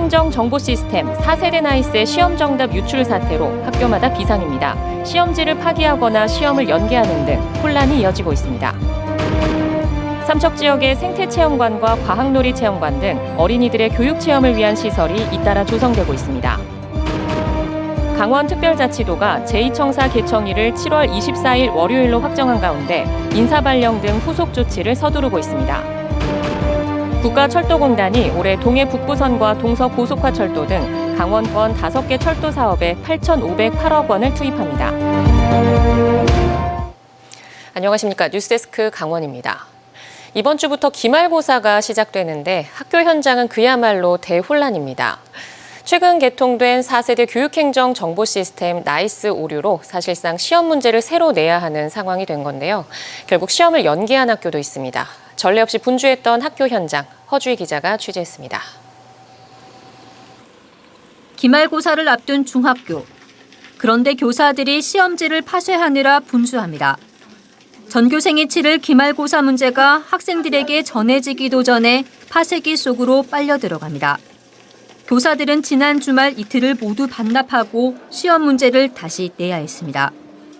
교육행정정보 시스템 4세대 나이스의 시험 정답 유출 사태로 학교마다 비상입니다. 시험지를 파기하거나 시험을 연기하는 등 혼란이 이어지고 있습니다. 삼척 지역의 생태체험관과 과학놀이체험관 등 어린이들의 교육체험을 위한 시설이 잇따라 조성되고 있습니다. 강원특별자치도가 제2청사 개청일을 7월 24일 월요일로 확정한 가운데 인사발령 등 후속 조치를 서두르고 있습니다. 국가철도공단이 올해 동해 북부선과 동서 고속화철도 등 강원권 5개 철도 사업에 8,508억 원을 투입합니다. 안녕하십니까. 뉴스데스크 강원입니다. 이번 주부터 기말고사가 시작되는데 학교 현장은 그야말로 대혼란입니다. 최근 개통된 4세대 교육행정 정보 시스템 나이스 오류로 사실상 시험 문제를 새로 내야 하는 상황이 된 건데요. 결국 시험을 연기한 학교도 있습니다. 전례 없이 분주했던 학교 현장, 허주희 기자가 취재했습니다. 기말고사를 앞둔 중학교. 그런데 교사들이 시험지를 파쇄하느라 분주합니다. 전교생이 치를 기말고사 문제가 학생들에게 전해지기도 전에 파쇄기 속으로 빨려 들어갑니다. 교사들은 지난 주말 이틀을 모두 반납하고 시험 문제를 다시 내야 했습니다.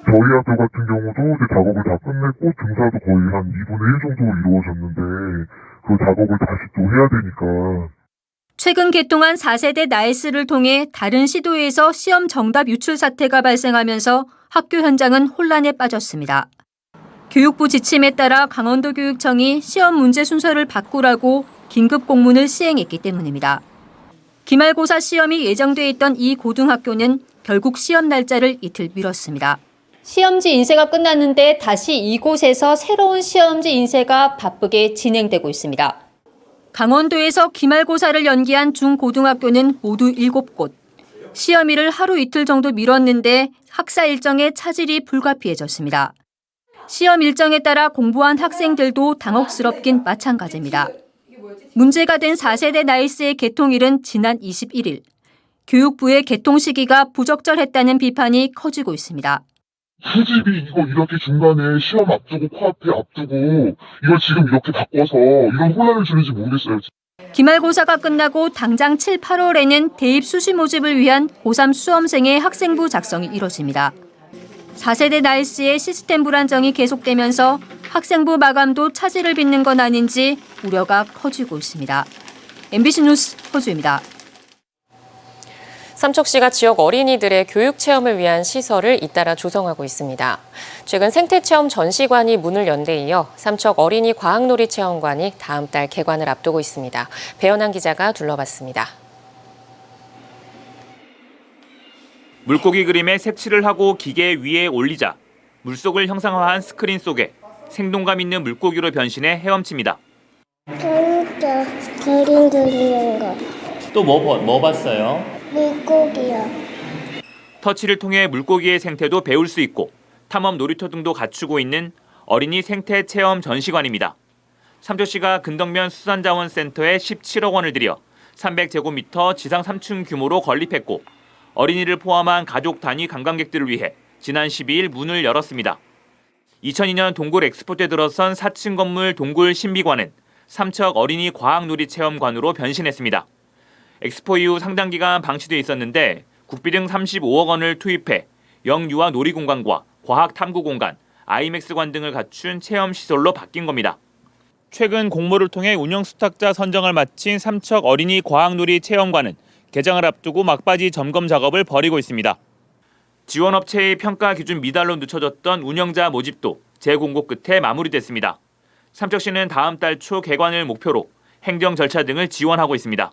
저희 학교 같은 경우도 이제 작업을 다 끝냈고 등사도 거의 한 2분의 1 정도 이루어졌는데 그 작업을 다시 또 해야 되니까. 최근 개통한 4세대 나이스를 통해 다른 시도에서 시험 정답 유출 사태가 발생하면서 학교 현장은 혼란에 빠졌습니다. 교육부 지침에 따라 강원도교육청이 시험 문제 순서를 바꾸라고 긴급 공문을 시행했기 때문입니다. 기말고사 시험이 예정돼 있던 이 고등학교는 결국 시험 날짜를 이틀 미뤘습니다. 시험지 인쇄가 끝났는데 다시 이곳에서 새로운 시험지 인쇄가 바쁘게 진행되고 있습니다. 강원도에서 기말고사를 연기한 중고등학교는 모두 7곳. 시험일을 하루 이틀 정도 미뤘는데 학사 일정에 차질이 불가피해졌습니다. 시험 일정에 따라 공부한 학생들도 당혹스럽긴 마찬가지입니다. 문제가 된 4세대 나이스의 개통일은 지난 21일. 교육부의 개통 시기가 부적절했다는 비판이 커지고 있습니다. 수집이 이거 이렇게 중간에 시험 앞두고 코앞에 앞두고 이걸 지금 이렇게 바꿔서 이런 혼란을 주는지 모르겠어요. 기말고사가 끝나고 당장 7, 8월에는 대입 수시 모집을 위한 고3 수험생의 학생부 작성이 이뤄집니다. 4세대 나이스의 시스템 불안정이 계속되면서 학생부 마감도 차질을 빚는 건 아닌지 우려가 커지고 있습니다. MBC 뉴스 허주입니다. 삼척시가 지역 어린이들의 교육 체험을 위한 시설을 잇따라 조성하고 있습니다. 최근 생태체험 전시관이 문을 연 데 이어 삼척 어린이 과학놀이 체험관이 다음 달 개관을 앞두고 있습니다. 배현한 기자가 둘러봤습니다. 물고기 그림에 색칠을 하고 기계 위에 올리자 물속을 형상화한 스크린 속에 생동감 있는 물고기로 변신해 헤엄칩니다. 재밌죠. 그림 그리는 거. 또 뭐 봤어요? 물고기요. 터치를 통해 물고기의 생태도 배울 수 있고 탐험 놀이터 등도 갖추고 있는 어린이 생태 체험 전시관입니다. 삼척시가 근덕면 수산자원센터에 17억 원을 들여 300제곱미터 지상 3층 규모로 건립했고 어린이를 포함한 가족 단위 관광객들을 위해 지난 12일 문을 열었습니다. 2002년 동굴 엑스포 때 들어선 4층 건물 동굴 신비관은 삼척 어린이 과학놀이 체험관으로 변신했습니다. 엑스포 이후 상당 기간 방치돼 있었는데 국비 등 35억 원을 투입해 영유아 놀이공간과 과학탐구공간, 아이맥스관 등을 갖춘 체험시설로 바뀐 겁니다. 최근 공모를 통해 운영 수탁자 선정을 마친 삼척 어린이 과학놀이 체험관은 개장을 앞두고 막바지 점검 작업을 벌이고 있습니다. 지원업체의 평가 기준 미달로 늦춰졌던 운영자 모집도 재공고 끝에 마무리됐습니다. 삼척시는 다음 달 초 개관을 목표로 행정 절차 등을 지원하고 있습니다.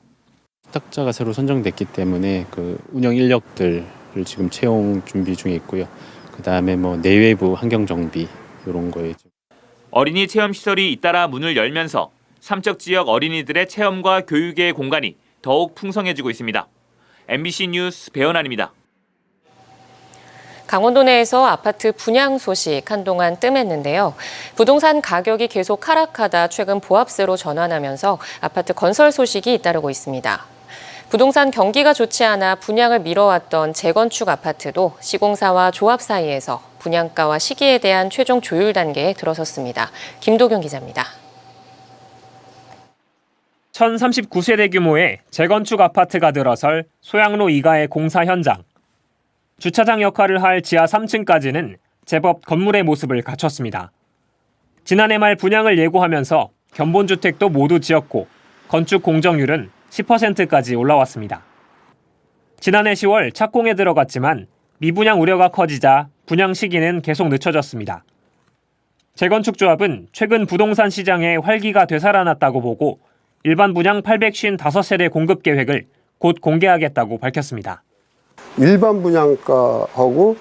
수탁자가 새로 선정됐기 때문에 그 운영 인력들을 지금 채용 준비 중에 있고요. 그다음에 내외부 환경 정비 이런 거에 어린이 체험 시설이 잇따라 문을 열면서 삼척 지역 어린이들의 체험과 교육의 공간이 더욱 풍성해지고 있습니다. MBC 뉴스 배현환입니다. 강원도 내에서 아파트 분양 소식 한동안 뜸했는데요. 부동산 가격이 계속 하락하다 최근 보합세로 전환하면서 아파트 건설 소식이 잇따르고 있습니다. 부동산 경기가 좋지 않아 분양을 미뤄왔던 재건축 아파트도 시공사와 조합 사이에서 분양가와 시기에 대한 최종 조율 단계에 들어섰습니다. 김도경 기자입니다. 1039세대 규모의 재건축 아파트가 들어설 소양로 2가의 공사 현장. 주차장 역할을 할 지하 3층까지는 제법 건물의 모습을 갖췄습니다. 지난해 말 분양을 예고하면서 견본주택도 모두 지었고 건축 공정률은 10%까지 올라왔습니다. 지난해 10월 착공에 들어갔지만 미분양 우려가 커지자 분양 시기는 계속 늦춰졌습니다. 재건축조합은 최근 부동산 시장에 활기가 되살아났다고 보고 일반 분양 855세대 공급 계획을 곧 공개하겠다고 밝혔습니다. 일반 분양가하고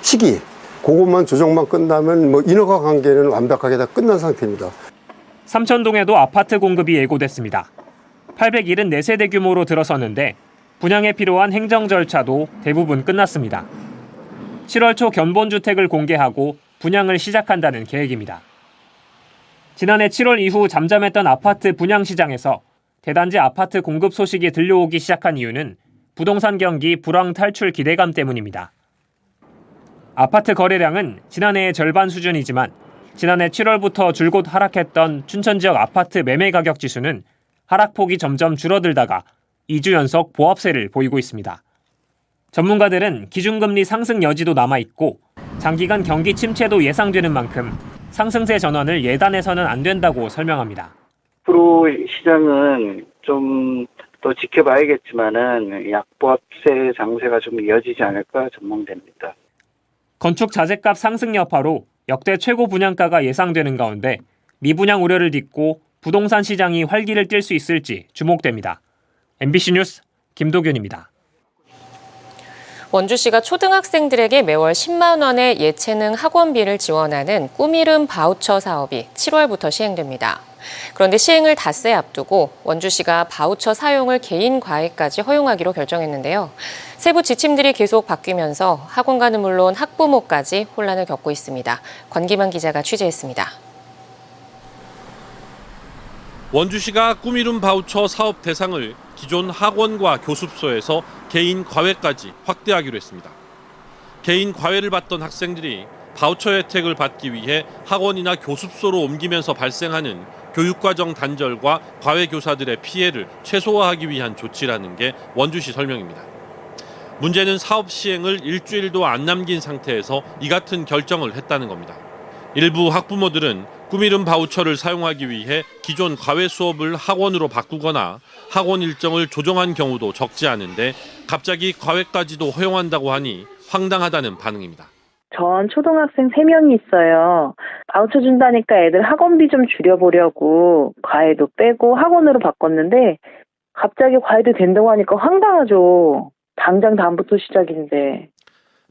시기 그것만 조정만 끝나면 인허가 관계는 완벽하게 다 끝난 상태입니다. 삼천동에도 아파트 공급이 예고됐습니다. 874세대 규모로 들어섰는데 분양에 필요한 행정 절차도 대부분 끝났습니다. 7월 초 견본주택을 공개하고 분양을 시작한다는 계획입니다. 지난해 7월 이후 잠잠했던 아파트 분양 시장에서 대단지 아파트 공급 소식이 들려오기 시작한 이유는 부동산 경기 불황 탈출 기대감 때문입니다. 아파트 거래량은 지난해의 절반 수준이지만 지난해 7월부터 줄곧 하락했던 춘천 지역 아파트 매매 가격 지수는 하락폭이 점점 줄어들다가 2주 연속 보합세를 보이고 있습니다. 전문가들은 기준금리 상승 여지도 남아있고 장기간 경기 침체도 예상되는 만큼 상승세 전환을 예단해서는 안 된다고 설명합니다. 앞으로 시장은 좀 더 지켜봐야겠지만은 약보합세 장세가 좀 이어지지 않을까 전망됩니다. 건축 자재값 상승 여파로 역대 최고 분양가가 예상되는 가운데 미분양 우려를 딛고 부동산 시장이 활기를 띨 수 있을지 주목됩니다. MBC 뉴스 김도균입니다. 원주시가 초등학생들에게 매월 10만 원의 예체능 학원비를 지원하는 꿈이름 바우처 사업이 7월부터 시행됩니다. 그런데 시행을 닷새 앞두고 원주시가 바우처 사용을 개인 과외까지 허용하기로 결정했는데요. 세부 지침들이 계속 바뀌면서 학원가는 물론 학부모까지 혼란을 겪고 있습니다. 권기만 기자가 취재했습니다. 원주시가 꿈이름 바우처 사업 대상을 기존 학원과 교습소에서 개인 과외까지 확대하기로 했습니다. 개인 과외를 받던 학생들이 바우처 혜택을 받기 위해 학원이나 교습소로 옮기면서 발생하는 교육과정 단절과 과외 교사들의 피해를 최소화하기 위한 조치라는 게 원주시 설명입니다. 문제는 사업 시행을 일주일도 안 남긴 상태에서 이 같은 결정을 했다는 겁니다. 일부 학부모들은 꿈이름 바우처를 사용하기 위해 기존 과외 수업을 학원으로 바꾸거나 학원 일정을 조정한 경우도 적지 않은데 갑자기 과외까지도 허용한다고 하니 황당하다는 반응입니다. 전 초등학생 3명이 있어요. 바우처 준다니까 애들 학원비 좀 줄여보려고 과외도 빼고 학원으로 바꿨는데 갑자기 과외도 된다고 하니까 황당하죠. 당장 다음부터 시작인데.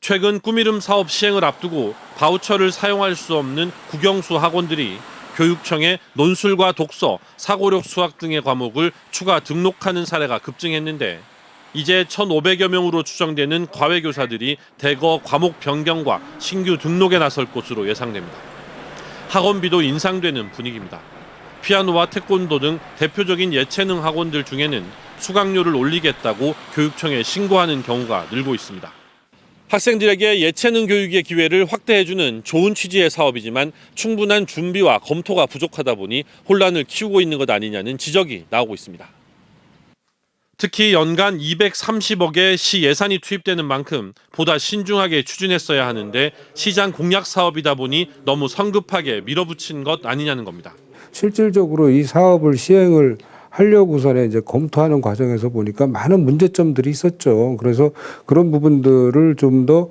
최근 꿈이름 사업 시행을 앞두고 바우처를 사용할 수 없는 국영수 학원들이 교육청에 논술과 독서, 사고력 수학 등의 과목을 추가 등록하는 사례가 급증했는데 이제 1,500여 명으로 추정되는 과외 교사들이 대거 과목 변경과 신규 등록에 나설 것으로 예상됩니다. 학원비도 인상되는 분위기입니다. 피아노와 태권도 등 대표적인 예체능 학원들 중에는 수강료를 올리겠다고 교육청에 신고하는 경우가 늘고 있습니다. 학생들에게 예체능 교육의 기회를 확대해주는 좋은 취지의 사업이지만 충분한 준비와 검토가 부족하다 보니 혼란을 키우고 있는 것 아니냐는 지적이 나오고 있습니다. 특히 연간 230억의 시 예산이 투입되는 만큼 보다 신중하게 추진했어야 하는데 시장 공약 사업이다 보니 너무 성급하게 밀어붙인 것 아니냐는 겁니다. 실질적으로 이 사업을 시행을 하려고서는 이제 검토하는 과정에서 보니까 많은 문제점들이 있었죠. 그래서 그런 부분들을 좀 더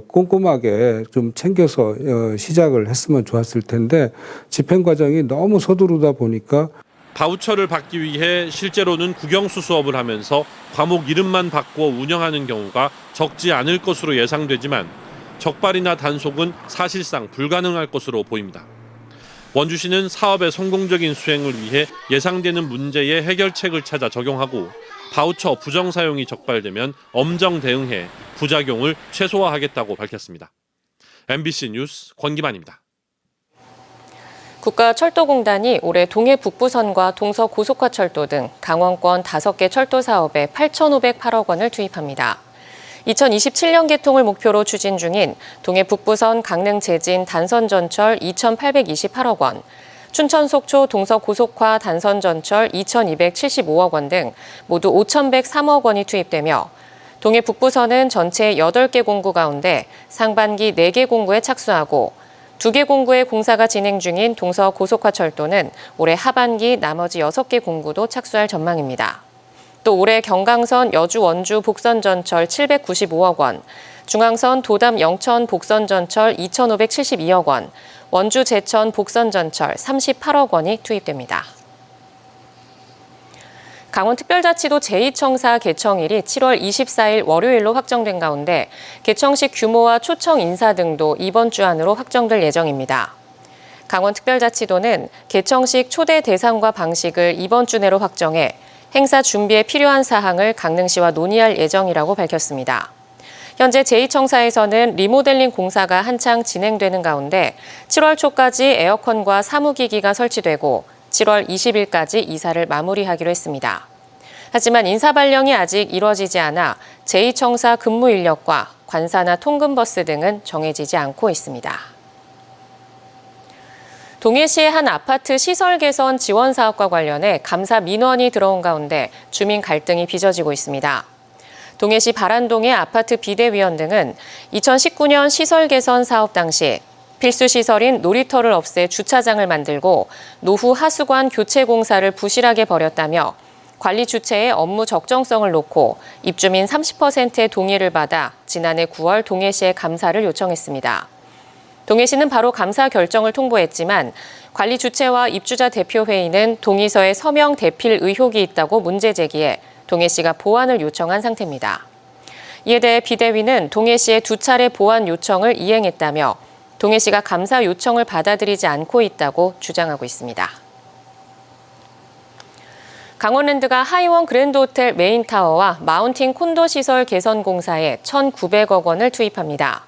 꼼꼼하게 좀 챙겨서 시작을 했으면 좋았을 텐데 집행 과정이 너무 서두르다 보니까 바우처를 받기 위해 실제로는 국영수 수업을 하면서 과목 이름만 바꿔 운영하는 경우가 적지 않을 것으로 예상되지만 적발이나 단속은 사실상 불가능할 것으로 보입니다. 원주시는 사업의 성공적인 수행을 위해 예상되는 문제의 해결책을 찾아 적용하고 바우처 부정 사용이 적발되면 엄정 대응해 부작용을 최소화하겠다고 밝혔습니다. MBC 뉴스 권기만입니다. 국가철도공단이 올해 동해 북부선과 동서고속화철도 등 강원권 5개 철도 사업에 8,508억 원을 투입합니다. 2027년 개통을 목표로 추진 중인 동해 북부선 강릉 제진 단선 전철 2,828억 원, 춘천 속초 동서 고속화 단선 전철 2,275억 원 등 모두 5,103억 원이 투입되며 동해 북부선은 전체 8개 공구 가운데 상반기 4개 공구에 착수하고 2개 공구의 공사가 진행 중인 동서 고속화철도는 올해 하반기 나머지 6개 공구도 착수할 전망입니다. 또 올해 경강선 여주 원주 복선 전철 795억 원, 중앙선 도담 영천 복선 전철 2,572억 원, 원주 제천 복선 전철 38억 원이 투입됩니다. 강원특별자치도 제2청사 개청일이 7월 24일 월요일로 확정된 가운데 개청식 규모와 초청 인사 등도 이번 주 안으로 확정될 예정입니다. 강원특별자치도는 개청식 초대 대상과 방식을 이번 주 내로 확정해 행사 준비에 필요한 사항을 강릉시와 논의할 예정이라고 밝혔습니다. 현재 제2청사에서는 리모델링 공사가 한창 진행되는 가운데 7월 초까지 에어컨과 사무기기가 설치되고 7월 20일까지 이사를 마무리하기로 했습니다. 하지만 인사 발령이 아직 이뤄지지 않아 제2청사 근무 인력과 관사나 통근버스 등은 정해지지 않고 있습니다. 동해시의 한 아파트 시설 개선 지원 사업과 관련해 감사 민원이 들어온 가운데 주민 갈등이 빚어지고 있습니다. 동해시 바란동의 아파트 비대위원 등은 2019년 시설 개선 사업 당시 필수 시설인 놀이터를 없애 주차장을 만들고 노후 하수관 교체 공사를 부실하게 벌였다며 관리 주체의 업무 적정성을 놓고 입주민 30%의 동의를 받아 지난해 9월 동해시에 감사를 요청했습니다. 동해시는 바로 감사 결정을 통보했지만 관리 주체와 입주자 대표회의는 동의서에 서명 대필 의혹이 있다고 문제 제기해 동해시가 보완을 요청한 상태입니다. 이에 대해 비대위는 동해시의 2차례 보완 요청을 이행했다며 동해시가 감사 요청을 받아들이지 않고 있다고 주장하고 있습니다. 강원랜드가 하이원 그랜드호텔 메인타워와 마운틴 콘도 시설 개선 공사에 1,900억 원을 투입합니다.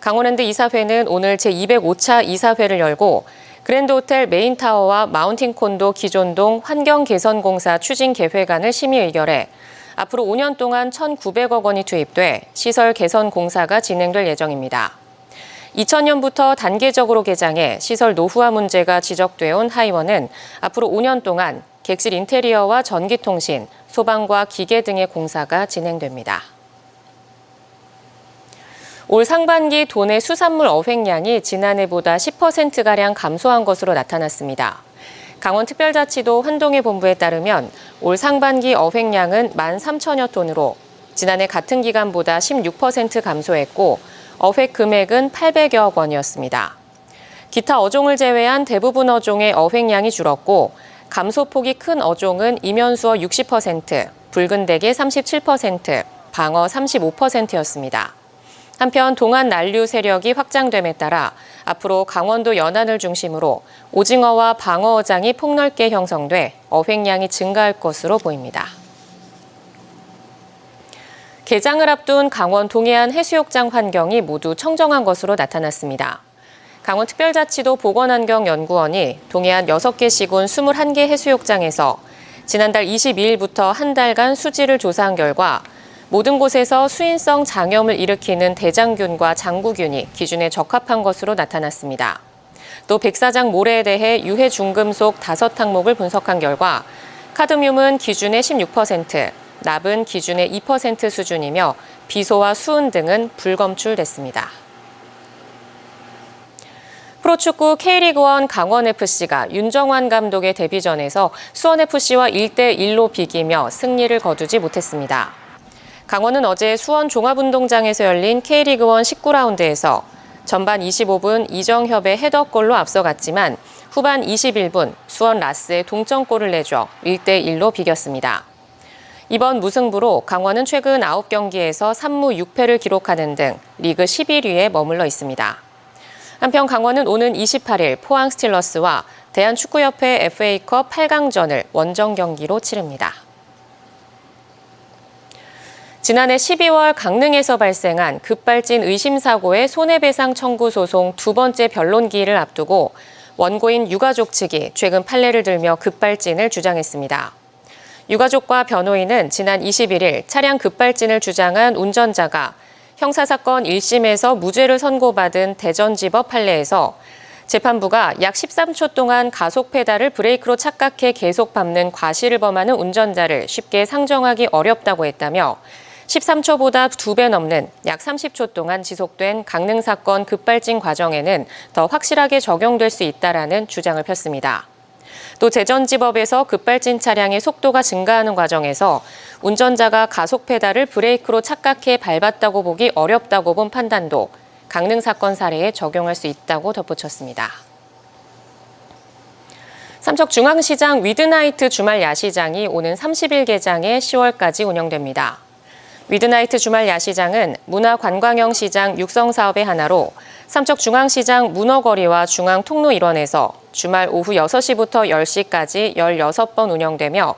강원랜드 이사회는 오늘 제205차 이사회를 열고 그랜드호텔 메인타워와 마운틴 콘도 기존동 환경개선공사 추진계획안을 심의 의결해 앞으로 5년 동안 1,900억 원이 투입돼 시설 개선 공사가 진행될 예정입니다. 2000년부터 단계적으로 개장해 시설 노후화 문제가 지적돼 온 하이원은 앞으로 5년 동안 객실 인테리어와 전기통신, 소방과 기계 등의 공사가 진행됩니다. 올 상반기 도내 수산물 어획량이 지난해보다 10%가량 감소한 것으로 나타났습니다. 강원특별자치도 환동해 본부에 따르면 올 상반기 어획량은 13,000여 톤으로 지난해 같은 기간보다 16% 감소했고 어획 금액은 800여억 원이었습니다. 기타 어종을 제외한 대부분 어종의 어획량이 줄었고 감소폭이 큰 어종은 이면수어 60%, 붉은대게 37%, 방어 35%였습니다. 한편 동안 난류 세력이 확장됨에 따라 앞으로 강원도 연안을 중심으로 오징어와 방어어장이 폭넓게 형성돼 어획량이 증가할 것으로 보입니다. 개장을 앞둔 강원 동해안 해수욕장 환경이 모두 청정한 것으로 나타났습니다. 강원특별자치도 보건환경연구원이 동해안 6개 시군 21개 해수욕장에서 지난달 22일부터 한 달간 수질을 조사한 결과 모든 곳에서 수인성 장염을 일으키는 대장균과 장구균이 기준에 적합한 것으로 나타났습니다. 또 백사장 모래에 대해 유해 중금속 5항목을 분석한 결과 카드뮴은 기준의 16%, 납은 기준의 2% 수준이며 비소와 수은 등은 불검출됐습니다. 프로축구 K리그1 강원FC가 윤정환 감독의 데뷔전에서 수원FC와 1대1로 비기며 승리를 거두지 못했습니다. 강원은 어제 수원 종합운동장에서 열린 K리그1 19라운드에서 전반 25분 이정협의 헤더골로 앞서갔지만 후반 21분 수원 라스의 동점골을 내줘 1대1로 비겼습니다. 이번 무승부로 강원은 최근 9경기에서 3무 6패를 기록하는 등 리그 11위에 머물러 있습니다. 한편 강원은 오는 28일 포항 스틸러스와 대한축구협회 FA컵 8강전을 원정 경기로 치릅니다. 지난해 12월 강릉에서 발생한 급발진 의심 사고의 손해배상 청구 소송 2번째 변론기일을 앞두고 원고인 유가족 측이 최근 판례를 들며 급발진을 주장했습니다. 유가족과 변호인은 지난 21일 차량 급발진을 주장한 운전자가 형사사건 1심에서 무죄를 선고받은 대전지법 판례에서 재판부가 약 13초 동안 가속 페달을 브레이크로 착각해 계속 밟는 과실을 범하는 운전자를 쉽게 상정하기 어렵다고 했다며 13초보다 2배 넘는 약 30초 동안 지속된 강릉 사건 급발진 과정에는 더 확실하게 적용될 수 있다라는 주장을 폈습니다. 또 제전지법에서 급발진 차량의 속도가 증가하는 과정에서 운전자가 가속 페달을 브레이크로 착각해 밟았다고 보기 어렵다고 본 판단도 강릉 사건 사례에 적용할 수 있다고 덧붙였습니다. 삼척중앙시장 위드나이트 주말 야시장이 오는 30일 개장해 10월까지 운영됩니다. 위드나이트 주말 야시장은 문화관광형 시장 육성 사업의 하나로 삼척중앙시장 문어거리와 중앙통로 일원에서 주말 오후 6시부터 10시까지 16번 운영되며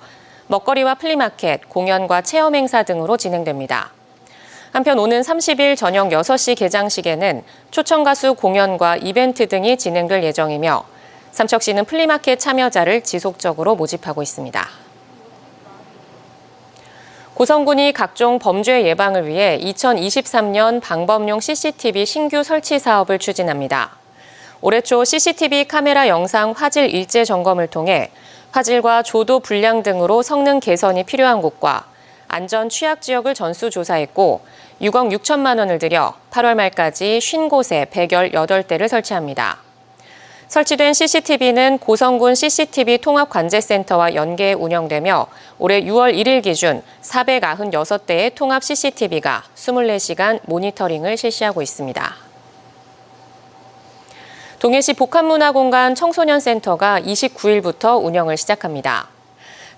먹거리와 플리마켓, 공연과 체험 행사 등으로 진행됩니다. 한편 오는 30일 저녁 6시 개장식에는 초청 가수 공연과 이벤트 등이 진행될 예정이며 삼척시는 플리마켓 참여자를 지속적으로 모집하고 있습니다. 고성군이 각종 범죄 예방을 위해 2023년 방범용 CCTV 신규 설치 사업을 추진합니다. 올해 초 CCTV 카메라 영상 화질 일제 점검을 통해 화질과 조도 불량 등으로 성능 개선이 필요한 곳과 안전 취약 지역을 전수조사했고 6억 6천만 원을 들여 8월 말까지 50곳에 118대를 설치합니다. 설치된 CCTV는 고성군 CCTV 통합관제센터와 연계해 운영되며 올해 6월 1일 기준 496대의 통합 CCTV가 24시간 모니터링을 실시하고 있습니다. 동해시 복합문화공간 청소년센터가 29일부터 운영을 시작합니다.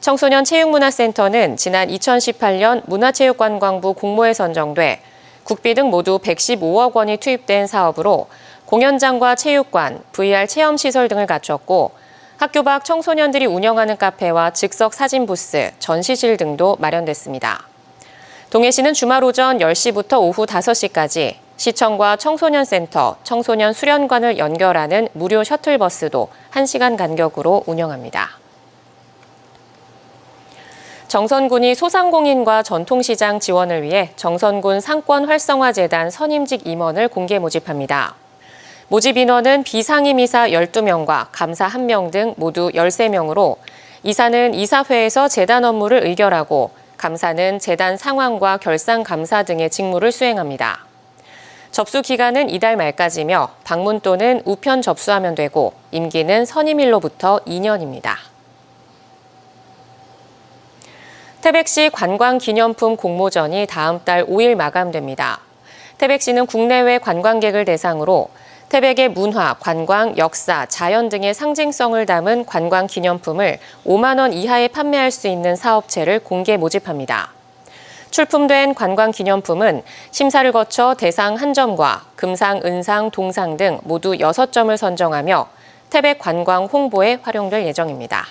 청소년 체육문화센터는 지난 2018년 문화체육관광부 공모에 선정돼 국비 등 모두 115억 원이 투입된 사업으로 공연장과 체육관, VR 체험시설 등을 갖췄고 학교 밖 청소년들이 운영하는 카페와 즉석 사진 부스, 전시실 등도 마련됐습니다. 동해시는 주말 오전 10시부터 오후 5시까지 시청과 청소년센터, 청소년 수련관을 연결하는 무료 셔틀버스도 1시간 간격으로 운영합니다. 정선군이 소상공인과 전통시장 지원을 위해 정선군 상권활성화재단 선임직 임원을 공개 모집합니다. 모집 인원은 비상임이사 12명과 감사 1명 등 모두 13명으로 이사는 이사회에서 재단 업무를 의결하고 감사는 재단 상황과 결산 감사 등의 직무를 수행합니다. 접수 기간은 이달 말까지며 방문 또는 우편 접수하면 되고 임기는 선임일로부터 2년입니다. 태백시 관광기념품 공모전이 다음 달 5일 마감됩니다. 태백시는 국내외 관광객을 대상으로 태백의 문화, 관광, 역사, 자연 등의 상징성을 담은 관광기념품을 5만 원 이하에 판매할 수 있는 사업체를 공개 모집합니다. 출품된 관광기념품은 심사를 거쳐 대상 1점과 금상, 은상, 동상 등 모두 6점을 선정하며 태백 관광 홍보에 활용될 예정입니다.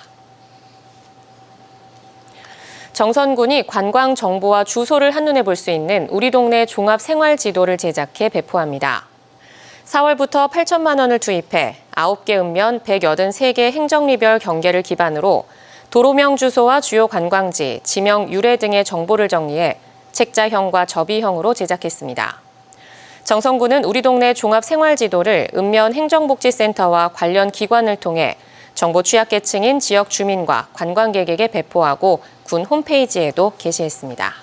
정선군이 관광 정보와 주소를 한눈에 볼 수 있는 우리 동네 종합생활지도를 제작해 배포합니다. 4월부터 8천만 원을 투입해 9개 읍면 183개 행정리별 경계를 기반으로 도로명 주소와 주요 관광지, 지명 유래 등의 정보를 정리해 책자형과 접이형으로 제작했습니다. 정선군은 우리 동네 종합생활지도를 읍면 행정복지센터와 관련 기관을 통해 정보 취약계층인 지역 주민과 관광객에게 배포하고 군 홈페이지에도 게시했습니다.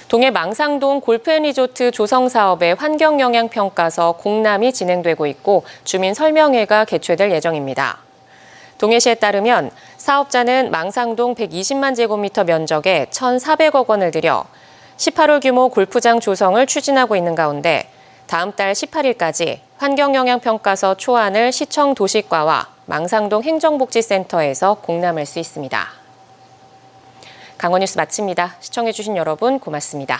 동해 망상동 골프앤리조트 조성 사업의 환경영향평가서 공람이 진행되고 있고 주민 설명회가 개최될 예정입니다. 동해시에 따르면 사업자는 망상동 120만 제곱미터 면적에 1,400억 원을 들여 18홀 규모 골프장 조성을 추진하고 있는 가운데 다음 달 18일까지 환경영향평가서 초안을 시청 도시과와 망상동 행정복지센터에서 공람할 수 있습니다. 강원뉴스 마칩니다. 시청해주신 여러분 고맙습니다.